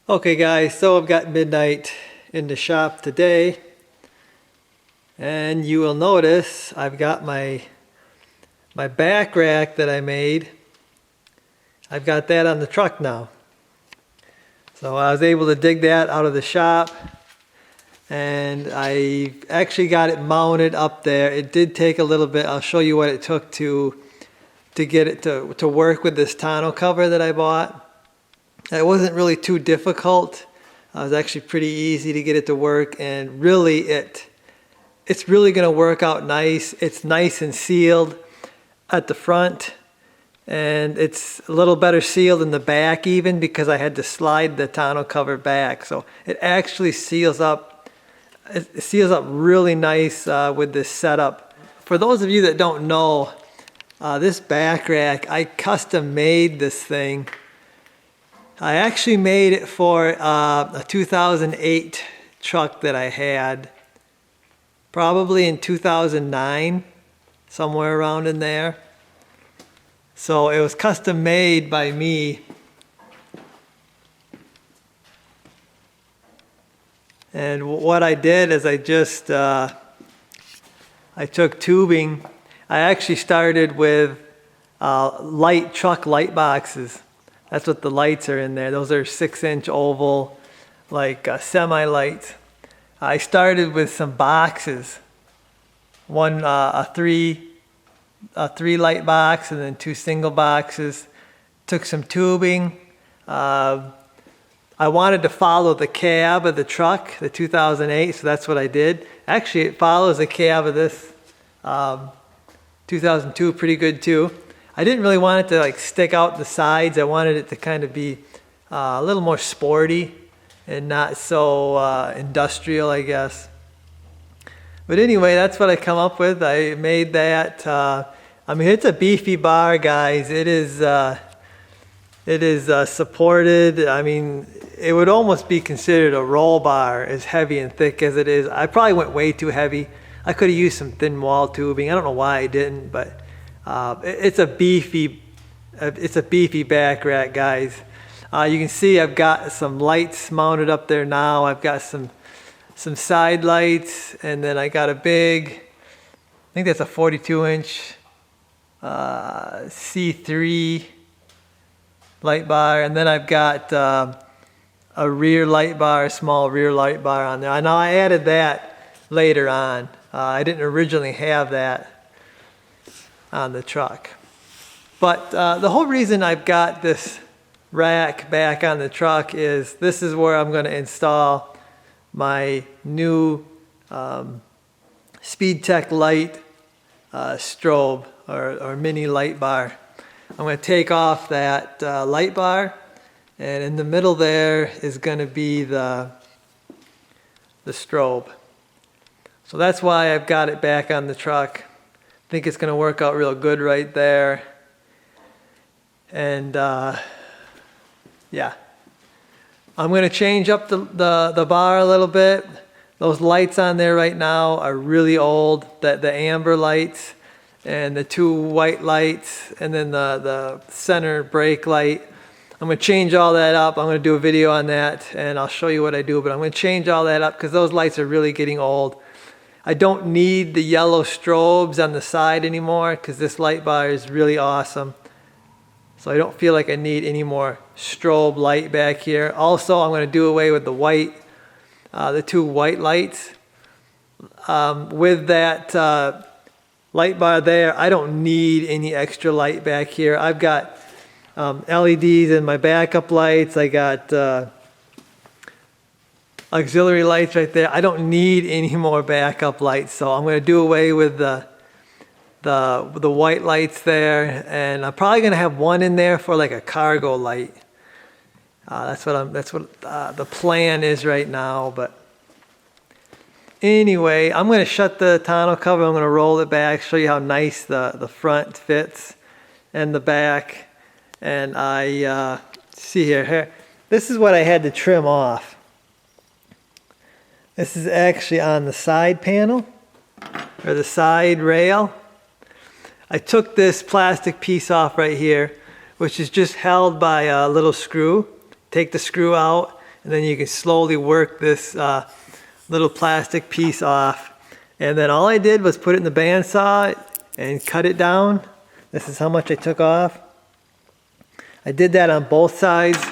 Okay guys, so I've got midnight in the shop today, and you will notice I've got my back rack that I made. I've got that on the truck now. So I was able to dig that out of the shop, and I actually got it mounted up there. It did take a little bit. I'll show you what it took to get it to work with this tonneau cover that I bought. It wasn't really too difficult. It was actually pretty easy to get it to work, and really it's really going to work out nice. It's nice and sealed at the front, and it's a little better sealed in the back even, because I had to slide the tonneau cover back. So it actually seals up. It seals up really nice with this setup. For those of you that don't know, this back rack, I custom made this thing. I actually made it for a 2008 truck that I had, probably in 2009, somewhere around in there. So it was custom made by me. And what I did is I took tubing. I actually started with truck light boxes. That's what the lights are in there. Those are 6-inch oval, like semi lights. I started with some boxes. A three light box, and then 2 single boxes. Took some tubing. I wanted to follow the cab of the truck, the 2008, so that's what I did. Actually, it follows the cab of this 2002 pretty good too. I didn't really want it to like stick out the sides. I wanted it to kind of be a little more sporty and not so industrial, I guess. But anyway, that's what I come up with. I made that. I mean, it's a beefy bar, guys. It is supported. I mean, it would almost be considered a roll bar, as heavy and thick as it is. I probably went way too heavy. I could have used some thin wall tubing. I don't know why I didn't, but it's a beefy back rack, guys. You can see I've got some lights mounted up there now. I've got some side lights, and then I got a big, I think that's a 42-inch C3 light bar, and then I've got a rear light bar, a small rear light bar on there. I know I added that later on. I didn't originally have that on the truck. But the whole reason I've got this rack back on the truck is this is where I'm going to install my new Speed Tech Light strobe or mini light bar. I'm going to take off that light bar, and in the middle there is going to be the strobe. So that's why I've got it back on the truck. I think it's going to work out real good right there. And yeah, I'm going to change up the bar a little bit. Those lights on there right now are really old. The amber lights and the 2 white lights, and then the center brake light. I'm going to change all that up. I'm going to do a video on that, and I'll show you what I do. But I'm going to change all that up because those lights are really getting old. I don't need the yellow strobes on the side anymore because this light bar is really awesome. So I don't feel like I need any more strobe light back here. Also, I'm going to do away with the white, the 2 white lights. With that light bar there, I don't need any extra light back here. I've got LEDs in my backup lights. I got auxiliary lights right there. I don't need any more backup lights, so I'm going to do away with the white lights there, and I'm probably going to have one in there for like a cargo light. That's what the plan is right now. But anyway, I'm going to shut the tonneau cover. I'm going to roll it back, show you how nice the front fits and the back. And I see here. this is what I had to trim off. This is actually on the side panel, or the side rail. I took this plastic piece off right here, which is just held by a little screw. Take the screw out, and then you can slowly work this little plastic piece off. And then all I did was put it in the bandsaw and cut it down. This is how much I took off. I did that on both sides.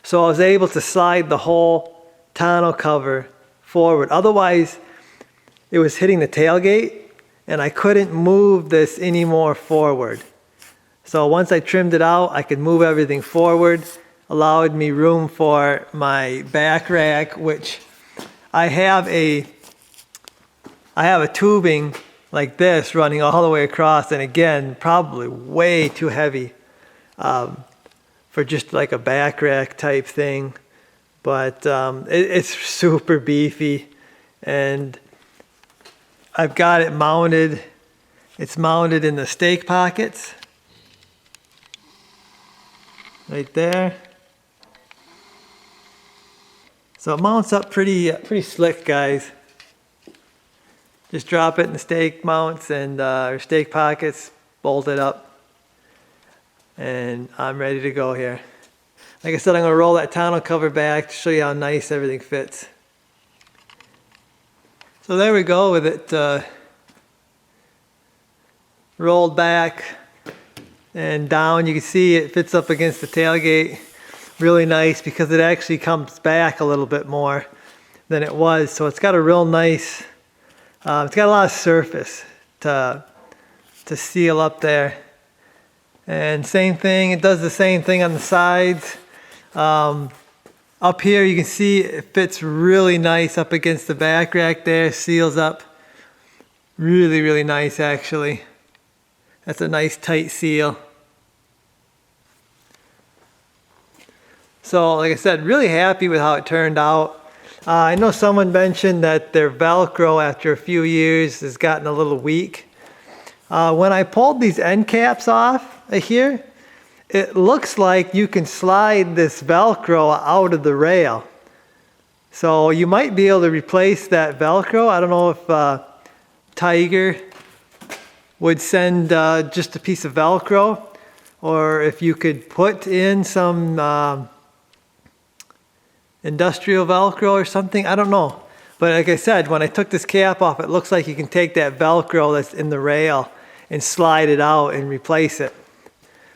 So I was able to slide the whole tonneau cover forward. Otherwise, it was hitting the tailgate and I couldn't move this anymore forward. So once I trimmed it out, I could move everything forward, allowed me room for my back rack, which I have a tubing like this running all the way across, and again, probably way too heavy for just like a back rack type thing. But it's super beefy, and I've got it mounted. It's mounted in the stake pockets right there. So it mounts up pretty slick, guys. Just drop it in the stake mounts and or stake pockets, bolt it up, and I'm ready to go here. Like I said, I'm going to roll that tonneau cover back to show you how nice everything fits. So there we go with it rolled back and down. You can see it fits up against the tailgate really nice because it actually comes back a little bit more than it was. So it's got a real nice, it's got a lot of surface to seal up there. And same thing, it does the same thing on the sides. Up here you can see it fits really nice up against the back rack there, seals up really nice actually. That's a nice tight seal. So like I said, really happy with how it turned out. I know someone mentioned that their Velcro after a few years has gotten a little weak. When I pulled these end caps off here, it looks like you can slide this Velcro out of the rail. So you might be able to replace that Velcro. I don't know if Tyger would send just a piece of Velcro, or if you could put in some industrial Velcro or something. I don't know. But like I said, when I took this cap off, it looks like you can take that Velcro that's in the rail and slide it out and replace it.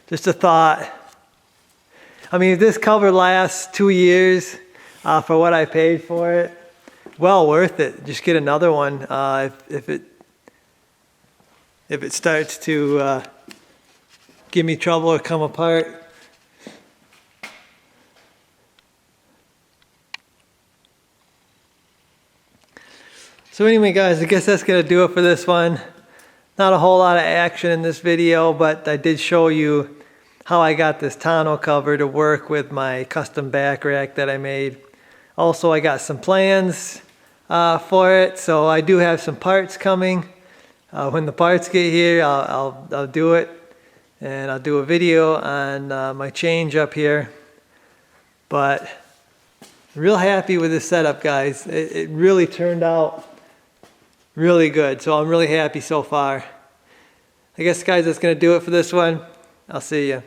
Just a thought. I mean, if this cover lasts 2 years for what I paid for it, well worth it. Just get another one if it starts to give me trouble or come apart. So anyway, guys, I guess that's gonna do it for this one. Not a whole lot of action in this video, but I did show you how I got this tonneau cover to work with my custom back rack that I made. Also, I got some plans for it, so I do have some parts coming. When the parts get here, I'll do it, and I'll do a video on my change up here. But real happy with this setup, guys. It really turned out really good, so I'm really happy so far. I guess, guys, that's going to do it for this one. I'll see you.